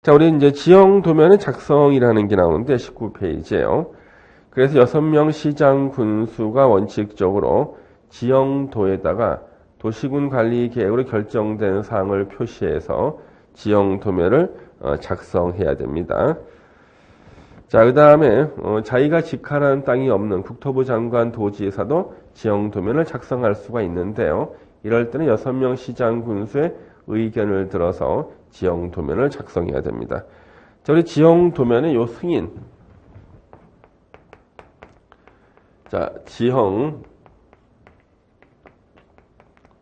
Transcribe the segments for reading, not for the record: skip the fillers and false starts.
자, 우리 이제 지형 도면의 작성이라는 게 나오는데 19페이지예요. 그래서 6명 시장 군수가 원칙적으로 지형도에다가 도시군 관리 계획으로 결정된 사항을 표시해서 지형 도면을 작성해야 됩니다. 자, 그 다음에 자기가 직할하는 땅이 없는 국토부 장관 도지사도 지형 도면을 작성할 수가 있는데요. 이럴 때는 6명 시장 군수의 의견을 들어서 지형 도면을 작성해야 됩니다. 자, 우리 지형 도면의 요 승인. 자, 지형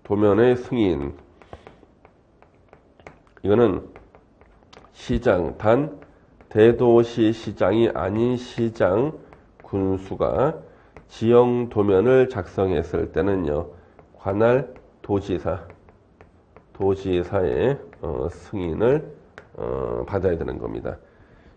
도면의 승인. 이거는 시장, 단 대도시 시장이 아닌 시장 군수가 지형 도면을 작성했을 때는요, 관할 도지사의 승인을 받아야 되는 겁니다.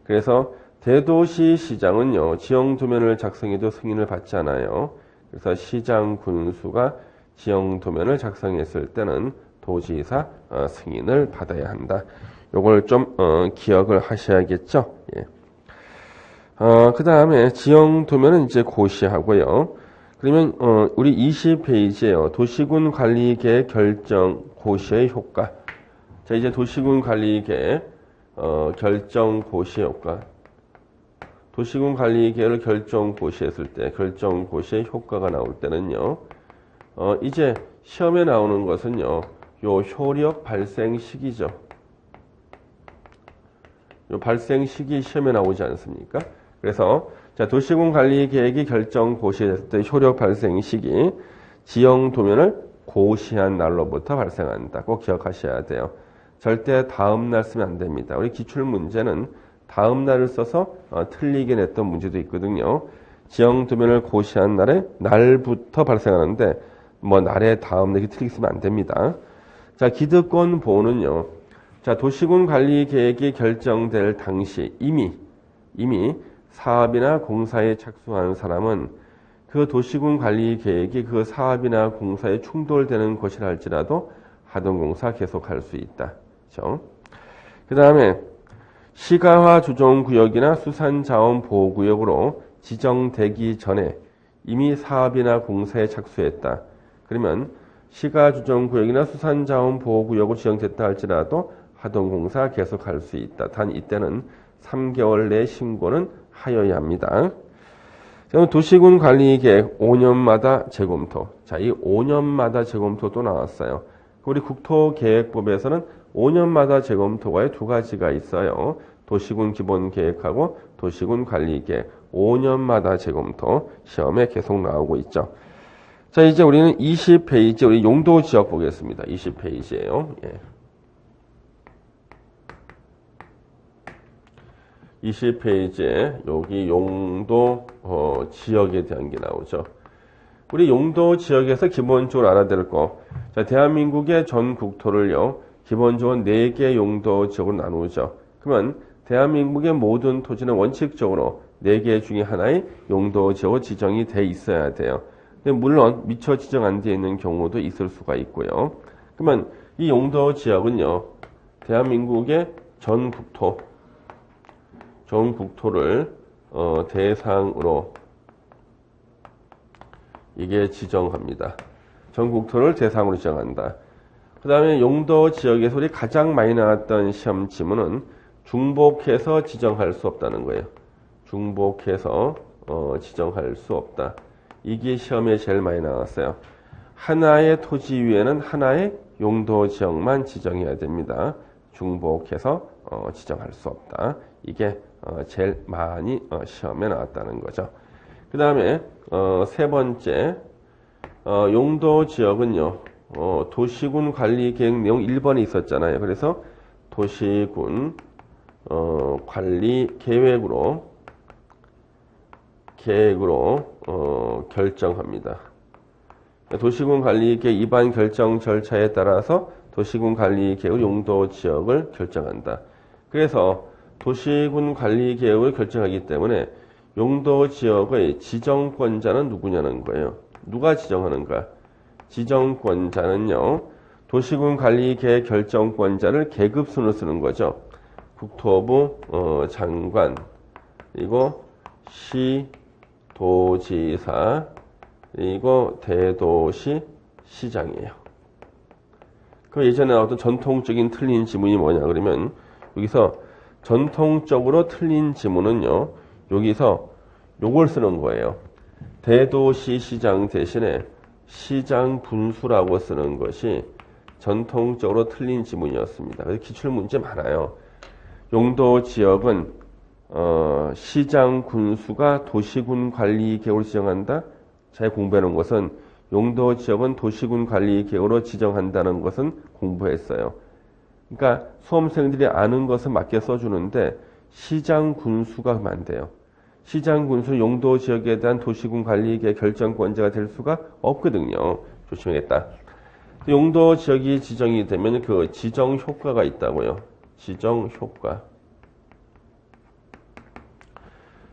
그래서 대도시 시장은요, 지형 도면을 작성해도 승인을 받지 않아요. 그래서 시장 군수가 지형 도면을 작성했을 때는 도지사 승인을 받아야 한다. 요걸 좀 기억을 하셔야겠죠. 예. 그 다음에 지형 도면은 이제 고시하고요. 그러면 우리 20페이지에요. 도시군 관리계획 결정 고시의 효과. 자, 이제 도시군 관리계획 결정 고시의 효과. 도시군 관리계획을 결정 고시했을 때 결정 고시의 효과가 나올 때는요. 이제 시험에 나오는 것은요. 요 효력 발생 시기죠. 요 발생 시기 시험에 나오지 않습니까? 그래서 자, 도시군 관리 계획이 결정 고시했을 때 효력 발생 시기, 지형 도면을 고시한 날로부터 발생한다. 꼭 기억하셔야 돼요. 절대 다음 날 쓰면 안 됩니다. 우리 기출 문제는 다음 날을 써서 틀리게 냈던 문제도 있거든요. 지형 도면을 고시한 날부터 발생하는데 뭐 날의 다음 날 틀리게 쓰면 안 됩니다. 자, 기득권 보호는요. 자, 도시군 관리 계획이 결정될 당시 이미 사업이나 공사에 착수한 사람은 그 도시군 관리 계획이 그 사업이나 공사에 충돌되는 것이라 할지라도 하동공사 계속할 수 있다. 그렇죠? 그 다음에 시가화 조정구역이나 수산자원보호구역으로 지정되기 전에 이미 사업이나 공사에 착수했다. 그러면 시가조정구역이나 수산자원보호구역으로 지정됐다 할지라도 하동공사 계속할 수 있다. 단 이때는 3개월 내 신고는 하여야 합니다. 도시군 관리계획 5년마다 재검토. 자, 이 5년마다 재검토도 나왔어요. 우리 국토계획법에서는 5년마다 재검토가 두 가지가 있어요. 도시군 기본계획하고 도시군 관리계획 5년마다 재검토 시험에 계속 나오고 있죠. 자, 이제 우리는 20페이지 우리 용도지역 보겠습니다. 20페이지예요. 예. 20페이지에 여기 용도 지역에 대한 게 나오죠. 우리 용도 지역에서 기본적으로 알아야 될 거. 자, 대한민국의 전 국토를요. 기본적으로 4개 용도 지역으로 나누죠. 그러면 대한민국의 모든 토지는 원칙적으로 4개 중에 하나의 용도 지역으로 지정이 돼 있어야 돼요. 근데 물론 미처 지정 안 되어 있는 경우도 있을 수가 있고요. 그러면 이 용도 지역은요. 대한민국의 전 국토를 대상으로 이게 지정합니다. 전 국토를 대상으로 지정한다. 그 다음에 용도 지역에서 우리 가장 많이 나왔던 시험 지문은 중복해서 지정할 수 없다는 거예요. 중복해서 지정할 수 없다. 이게 시험에 제일 많이 나왔어요. 하나의 토지 위에는 하나의 용도 지역만 지정해야 됩니다. 중복해서 지정할 수 없다. 이게 제일 많이 시험에 나왔다는 거죠. 그 다음에 세 번째 용도 지역은요. 도시군 관리 계획 내용 1번에 있었잖아요. 그래서 도시군 관리 계획으로 결정합니다. 도시군 관리 계획 위반 결정 절차에 따라서 도시군 관리 계획 용도 지역을 결정한다. 그래서 도시군 관리 계획을 결정하기 때문에 용도 지역의 지정권자는 누구냐는 거예요. 누가 지정하는가? 지정권자는요. 도시군 관리 계획 결정권자를 계급순으로 쓰는 거죠. 국토부 장관, 그리고 시도지사, 그리고 대도시 시장이에요. 그 예전에 나왔던 전통적인 틀린 지문이 뭐냐 그러면 여기서 전통적으로 틀린 지문은요. 여기서 요걸 쓰는 거예요. 대도시 시장 대신에 시장 군수라고 쓰는 것이 전통적으로 틀린 지문이었습니다. 그래서 기출문제 많아요. 용도 지역은 시장 군수가 도시군 관리 계획으로 지정한다. 잘 공부해놓은 것은 용도 지역은 도시군 관리 계획으로 지정한다는 것은 공부했어요. 그러니까 수험생들이 아는 것은 맞게 써주는데 시장 군수가 하면 안 돼요. 시장 군수 용도 지역에 대한 도시군 관리 계획 결정권자가 될 수가 없거든요. 조심해야겠다. 용도 지역이 지정이 되면 그 지정 효과가 있다고요. 지정 효과.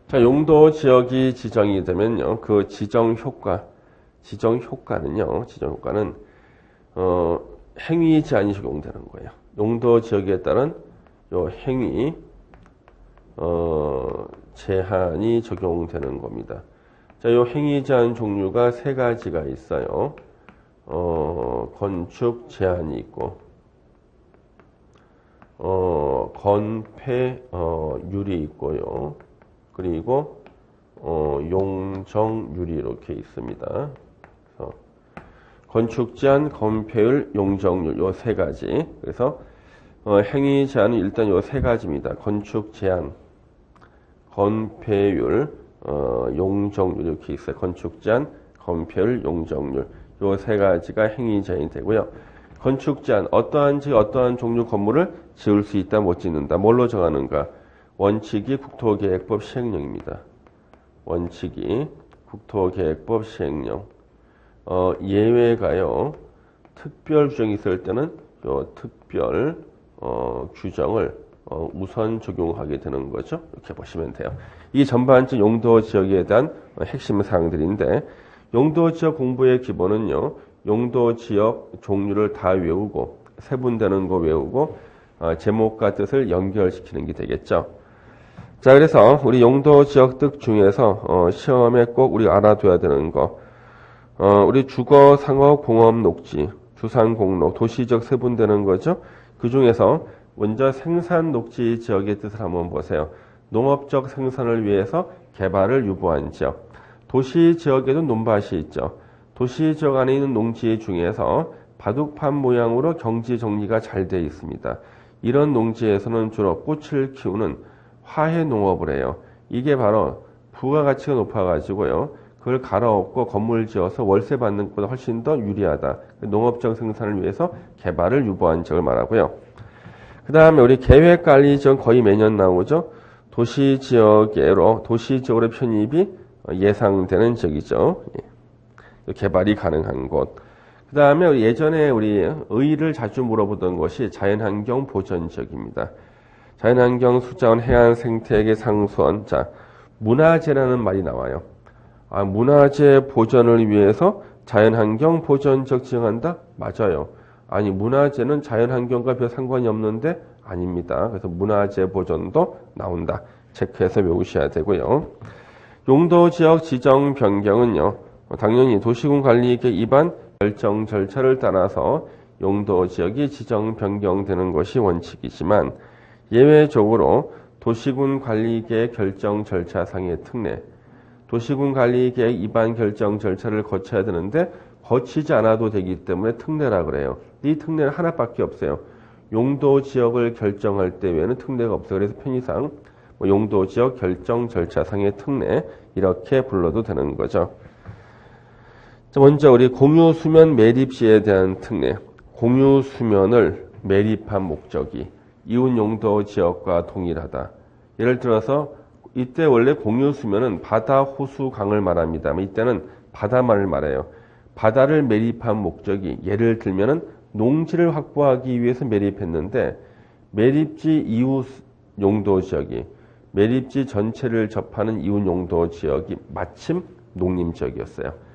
자, 용도 지역이 지정이 되면요. 그 지정 효과는 행위 제한이 적용되는 거예요. 용도 지역에 따른 요 행위 제한이 적용되는 겁니다. 자, 요 행위 제한 종류가 세 가지가 있어요. 건축 제한이 있고, 건폐율이 있고요. 그리고 용적률이 이렇게 있습니다. 그래서 건축 제한, 건폐율, 용적률 요 세 가지. 그래서 행위 제한은 일단 요 세 가지입니다. 건축 제한, 건폐율, 용적률 이렇게 있어요. 건축 제한, 건폐율, 용적률 요 세 가지가 행위 제한이 되고요. 건축 제한, 어떠한 종류 건물을 지을 수 있다, 못 짓는다. 뭘로 정하는가? 원칙이 국토계획법 시행령입니다. 원칙이 국토계획법 시행령. 예외가요. 특별 규정이 있을 때는 요 특별 규정을 우선 적용하게 되는 거죠. 이렇게 보시면 돼요. 이 전반적 용도 지역에 대한 핵심 사항들인데 용도 지역 공부의 기본은요. 용도 지역 종류를 다 외우고 세분되는 거 외우고 제목과 뜻을 연결시키는 게 되겠죠. 자, 그래서 우리 용도 지역 뜻 중에서 시험에 꼭 우리 알아둬야 되는 거, 우리 주거, 상업, 공업, 녹지, 주상, 공록, 도시지역 세분되는 거죠. 그 중에서 먼저 생산 녹지 지역의 뜻을 한번 보세요. 농업적 생산을 위해서 개발을 유보한 지역. 도시 지역에도 논밭이 있죠. 도시 지역 안에 있는 농지 중에서 바둑판 모양으로 경지 정리가 잘 되어 있습니다. 이런 농지에서는 주로 꽃을 키우는 화훼 농업을 해요. 이게 바로 부가가치가 높아가지고요. 그걸 갈아엎고 건물 지어서 월세 받는 것보다 훨씬 더 유리하다. 농업적 생산을 위해서 개발을 유보한 지역을 말하고요. 그 다음에 우리 계획관리 지역 거의 매년 나오죠. 도시지역으로 편입이 예상되는 지역이죠. 개발이 가능한 곳. 그 다음에 예전에 우리 의의를 자주 물어보던 것이 자연환경 보전 지역입니다. 자연환경 수자원 해안 생태계 상수원. 자, 문화재라는 말이 나와요. 문화재 보전을 위해서 자연환경 보전 지역 지정한다? 맞아요. 아니, 문화재는 자연환경과 별 상관이 없는데 아닙니다. 그래서 문화재 보전도 나온다. 체크해서 외우셔야 되고요. 용도 지역 지정 변경은요. 당연히 도시군 관리계획 위반 결정 절차를 따라서 용도 지역이 지정 변경되는 것이 원칙이지만 예외적으로 도시군 관리계획 결정 절차상의 특례, 도시군 관리계획 위반 결정 절차를 거쳐야 되는데 거치지 않아도 되기 때문에 특례라 그래요. 이 특례는 하나밖에 없어요. 용도 지역을 결정할 때 외에는 특례가 없어요. 그래서 편의상 용도 지역 결정 절차상의 특례 이렇게 불러도 되는 거죠. 먼저 우리 공유수면 매립시에 대한 특례. 공유수면을 매립한 목적이 이웃 용도 지역과 동일하다. 예를 들어서 이때 원래 공유수면은 바다, 호수, 강을 말합니다. 이때는 바다만을 말해요. 바다를 매립한 목적이 예를 들면은 농지를 확보하기 위해서 매립했는데 매립지 이웃 용도 지역이 매립지 전체를 접하는 이웃 용도 지역이 마침 농림 지역이었어요.